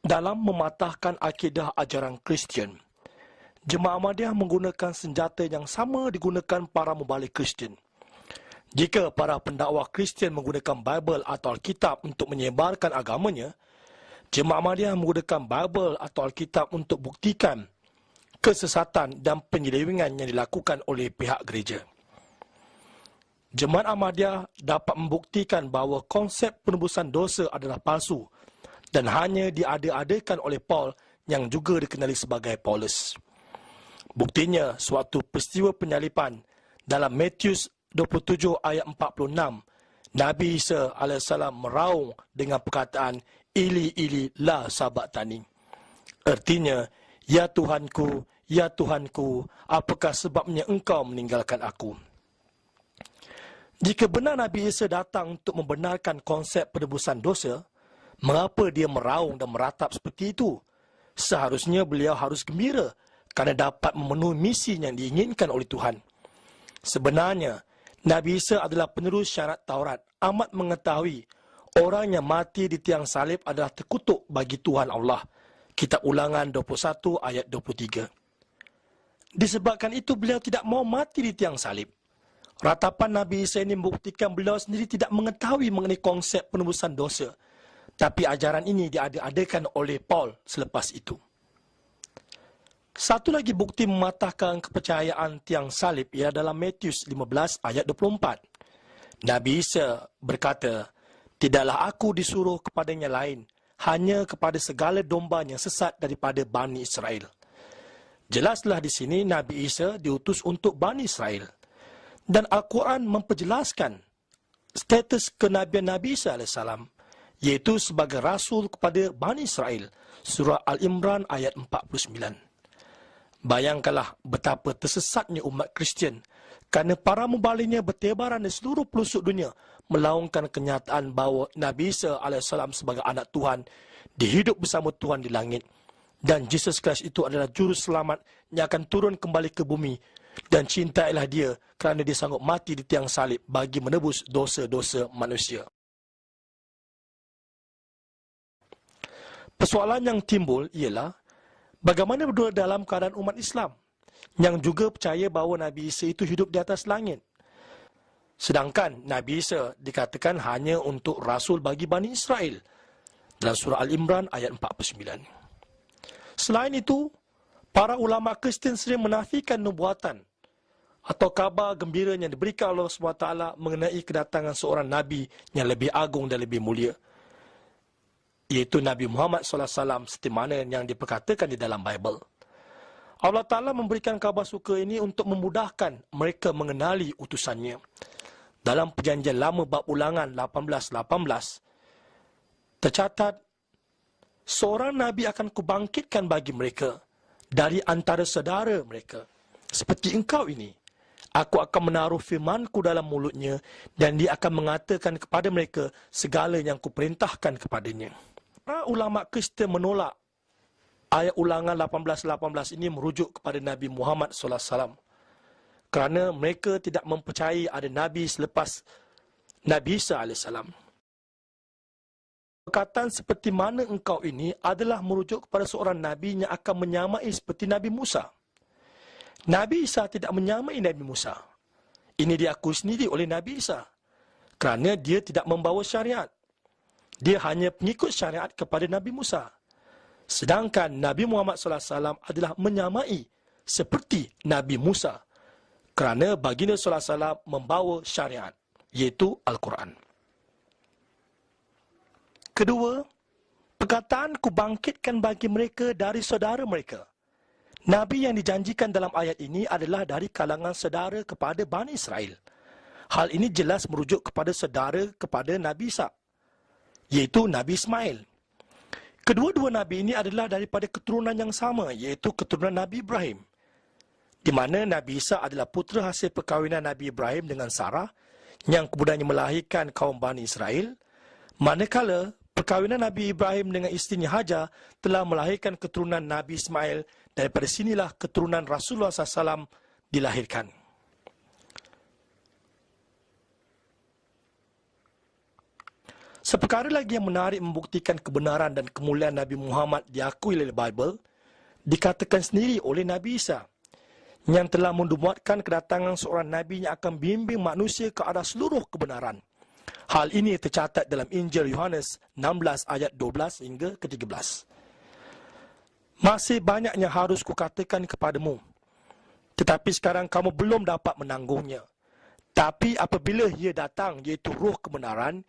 dalam mematahkan akidah ajaran Kristian. Jemaah Ahmadiyah menggunakan senjata yang sama digunakan para mubalik Kristian. Jika para pendakwa Kristian menggunakan Bible atau Alkitab untuk menyebarkan agamanya, Jemaah Ahmadiyah menggunakan Bible atau Alkitab untuk buktikan kesesatan dan penyelewengan yang dilakukan oleh pihak gereja. Jemaat Ahmadiyah dapat membuktikan bahawa konsep penebusan dosa adalah palsu dan hanya diada-adakan oleh Paul yang juga dikenali sebagai Paulus. Buktinya, suatu peristiwa penyalipan dalam Matius 27 ayat 46, Nabi Isa AS meraung dengan perkataan, Ili, Ili, la sabaktani. Artinya, Ya Tuhanku, Ya Tuhanku, apakah sebabnya engkau meninggalkan aku? Jika benar Nabi Isa datang untuk membenarkan konsep penebusan dosa, mengapa dia meraung dan meratap seperti itu? Seharusnya beliau harus gembira kerana dapat memenuhi misi yang diinginkan oleh Tuhan. Sebenarnya, Nabi Isa adalah penerus syarat Taurat, amat mengetahui orang yang mati di tiang salib adalah terkutuk bagi Tuhan Allah. Kitab Ulangan 21 ayat 23. Disebabkan itu beliau tidak mau mati di tiang salib. Ratapan Nabi Isa ini membuktikan beliau sendiri tidak mengetahui mengenai konsep penebusan dosa. Tapi ajaran ini diada-adakan oleh Paul selepas itu. Satu lagi bukti mematahkan kepercayaan tiang salib ialah dalam Matius 15 ayat 24. Nabi Isa berkata, tidaklah aku disuruh kepada yang lain, hanya kepada segala domba yang sesat daripada Bani Israel. Jelaslah di sini Nabi Isa diutus untuk Bani Israel. Dan Al-Quran memperjelaskan status kenabian Nabi Isa AS, iaitu sebagai Rasul kepada Bani Israel. Surah Al-Imran ayat 49. Bayangkanlah betapa tersesatnya umat Kristian kerana para mubaliknya bertebaran di seluruh pelosok dunia melaungkan kenyataan bahawa Nabi Isa AS sebagai anak Tuhan dihidup bersama Tuhan di langit. Dan Jesus Christ itu adalah juru selamat yang akan turun kembali ke bumi. Dan cintailah dia kerana dia sanggup mati di tiang salib bagi menebus dosa-dosa manusia. Persoalan yang timbul ialah bagaimana berdua dalam keadaan umat Islam yang juga percaya bahawa Nabi Isa itu hidup di atas langit. Sedangkan Nabi Isa dikatakan hanya untuk Rasul bagi Bani Israel dalam surah Al-Imran ayat 49. Selain itu, para ulama Kristian sering menafikan nubuatan atau kabar gembira yang diberikan Allah SWT mengenai kedatangan seorang Nabi yang lebih agung dan lebih mulia, iaitu Nabi Muhammad SAW seperti mana yang diperkatakan di dalam Bible. Allah Ta'ala memberikan kabar suka ini untuk memudahkan mereka mengenali utusannya. Dalam perjanjian lama bab Ulangan 18:18, tercatat, seorang Nabi akan kubangkitkan bagi mereka dari antara saudara mereka. Seperti engkau ini, aku akan menaruh firmanku dalam mulutnya dan dia akan mengatakan kepada mereka segala yang kuperintahkan kepadanya. Para ulama Kristian menolak ayat Ulangan 18:18 ini merujuk kepada Nabi Muhammad SAW. Kerana mereka tidak mempercayai ada Nabi selepas Nabi Isa AS. Perkataan seperti mana engkau ini adalah merujuk kepada seorang Nabi yang akan menyamai seperti Nabi Musa. Nabi Isa tidak menyamai Nabi Musa. Ini diakui sendiri oleh Nabi Isa. Kerana dia tidak membawa syariat. Dia hanya pengikut syariat kepada Nabi Musa. Sedangkan Nabi Muhammad SAW adalah menyamai seperti Nabi Musa. Kerana baginda SAW membawa syariat, iaitu Al-Quran. Kedua, perkataan kubangkitkan bagi mereka dari saudara mereka. Nabi yang dijanjikan dalam ayat ini adalah dari kalangan saudara kepada Bani Israel. Hal ini jelas merujuk kepada saudara kepada Nabi Isa, iaitu Nabi Ismail. Kedua-dua Nabi ini adalah daripada keturunan yang sama, iaitu keturunan Nabi Ibrahim. Di mana Nabi Isa adalah putera hasil perkahwinan Nabi Ibrahim dengan Sarah, yang kemudiannya melahirkan kaum Bani Israel. Manakala perkahwinan Nabi Ibrahim dengan isterinya Hajar telah melahirkan keturunan Nabi Ismail. Daripada sinilah keturunan Rasulullah SAW dilahirkan. Seperkara lagi yang menarik membuktikan kebenaran dan kemuliaan Nabi Muhammad diakui oleh Bible, dikatakan sendiri oleh Nabi Isa yang telah menubuatkan kedatangan seorang Nabi yang akan bimbing manusia ke arah seluruh kebenaran. Hal ini tercatat dalam Injil Yohanes 16 ayat 12 hingga ke-13. Masih banyak yang harus kukatakan kepadamu, tetapi sekarang kamu belum dapat menanggungnya. Tapi apabila ia datang, iaitu roh kebenaran,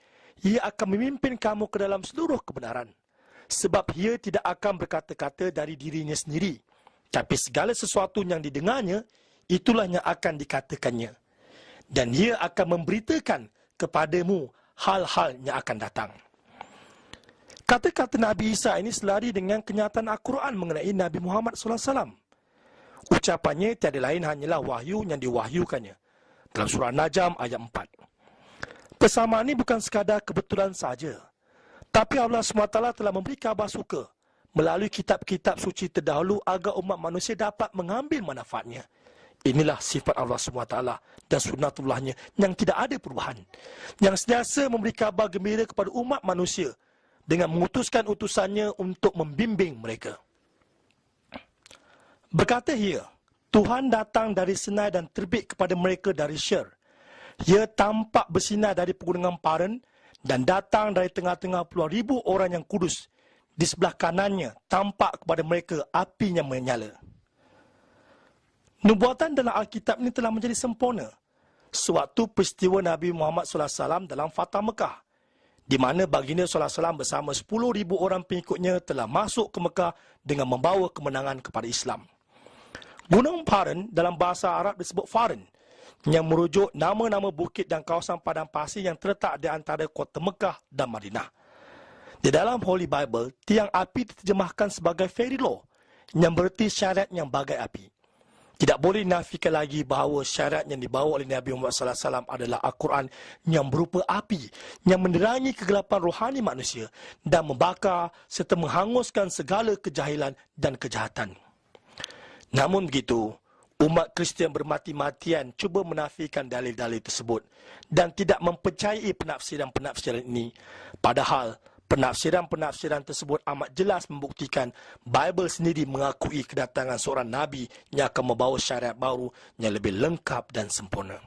ia akan memimpin kamu ke dalam seluruh kebenaran. Sebab ia tidak akan berkata-kata dari dirinya sendiri, tapi segala sesuatu yang didengarnya, itulah yang akan dikatakannya. Dan ia akan memberitakan kepadamu hal-hal yang akan datang. Kata-kata Nabi Isa ini selari dengan kenyataan Al-Quran mengenai Nabi Muhammad SAW. Ucapannya tiada lain hanyalah wahyu yang diwahyukannya. Dalam surah Najm ayat 4. Persamaan ini bukan sekadar kebetulan saja, tapi Allah SWT telah memberi kabar suka melalui kitab-kitab suci terdahulu agar umat manusia dapat mengambil manfaatnya. Inilah sifat Allah SWT dan sunnatullahnya yang tidak ada perubahan, yang sentiasa memberi kabar gembira kepada umat manusia dengan mengutuskan utusannya untuk membimbing mereka. Berkata ia, Tuhan datang dari Sinai dan terbit kepada mereka dari Syir. Ia tampak bersinar dari pegunungan Paran dan datang dari tengah-tengah puluhan ribu orang yang kudus. Di sebelah kanannya tampak kepada mereka api yang menyala. Nubuatan dalam Alkitab ini telah menjadi sempurna sewaktu peristiwa Nabi Muhammad SAW dalam Fatah Mekah, di mana baginda SAW bersama 10,000 orang pengikutnya telah masuk ke Mekah dengan membawa kemenangan kepada Islam. Gunung Paran dalam bahasa Arab disebut Faran, yang merujuk nama-nama bukit dan kawasan padang pasir yang terletak di antara kota Mekah dan Madinah. Di dalam Holy Bible, tiang api diterjemahkan sebagai fairy law, yang bererti syariat yang bagai api. Tidak boleh dinafikan lagi bahawa syariat yang dibawa oleh Nabi Muhammad SAW adalah Al-Quran yang berupa api yang menerangi kegelapan rohani manusia dan membakar serta menghanguskan segala kejahilan dan kejahatan. Namun begitu, umat Kristian bermati-matian cuba menafikan dalil-dalil tersebut dan tidak mempercayai penafsiran-penafsiran ini. Padahal penafsiran-penafsiran tersebut amat jelas membuktikan Bible sendiri mengakui kedatangan seorang Nabi yang akan membawa syariat baru yang lebih lengkap dan sempurna.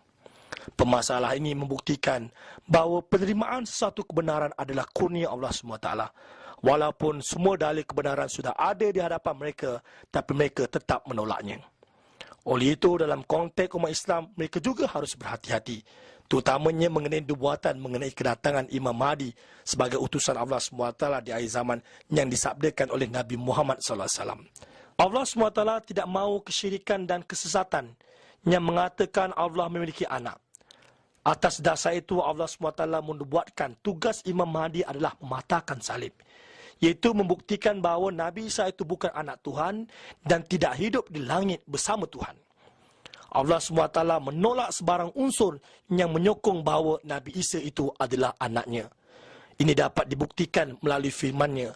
Permasalahan ini membuktikan bahawa penerimaan sesuatu kebenaran adalah kurnia Allah SWT. Walaupun semua dalil kebenaran sudah ada di hadapan mereka, tapi mereka tetap menolaknya. Oleh itu, dalam konteks umat Islam, mereka juga harus berhati-hati, terutamanya mengenai nubuatan mengenai kedatangan Imam Mahdi sebagai utusan Allah SWT di akhir zaman yang disabdakan oleh Nabi Muhammad SAW. Allah SWT tidak mahu kesyirikan dan kesesatan yang mengatakan Allah memiliki anak. Atas dasar itu, Allah SWT menubuatkan tugas Imam Mahdi adalah mematahkan salib, iaitu membuktikan bahawa Nabi Isa itu bukan anak Tuhan dan tidak hidup di langit bersama Tuhan. Allah SWT menolak sebarang unsur yang menyokong bahawa Nabi Isa itu adalah anaknya. Ini dapat dibuktikan melalui firman-Nya.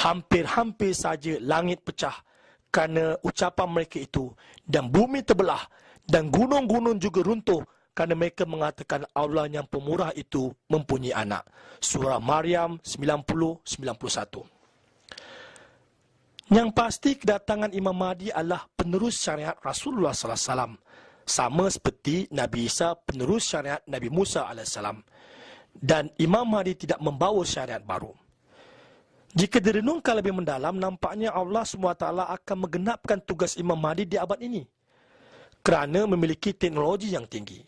Hampir-hampir saja langit pecah kerana ucapan mereka itu, dan bumi terbelah, dan gunung-gunung juga runtuh kerana mereka mengatakan Allah yang pemurah itu mempunyai anak. Surah Maryam 90-91. Yang pasti kedatangan Imam Mahdi adalah penerus syariat Rasulullah SAW. Sama seperti Nabi Isa penerus syariat Nabi Musa AS. Dan Imam Mahdi tidak membawa syariat baru. Jika direnungkan lebih mendalam, nampaknya Allah SWT akan menggenapkan tugas Imam Mahdi di abad ini kerana memiliki teknologi yang tinggi.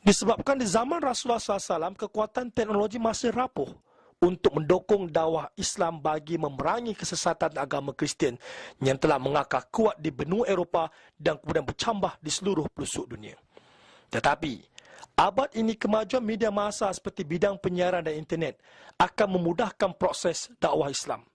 Disebabkan di zaman Rasulullah SAW, kekuatan teknologi masih rapuh untuk mendukung dakwah Islam bagi memerangi kesesatan agama Kristian yang telah mengakar kuat di benua Eropah dan kemudian bercambah di seluruh pelosok dunia. Tetapi, abad ini kemajuan media massa seperti bidang penyiaran dan internet akan memudahkan proses dakwah Islam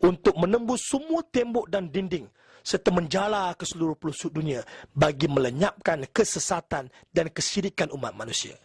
untuk menembus semua tembok dan dinding serta menjala ke seluruh pelosok dunia bagi melenyapkan kesesatan dan kesyirikan umat manusia.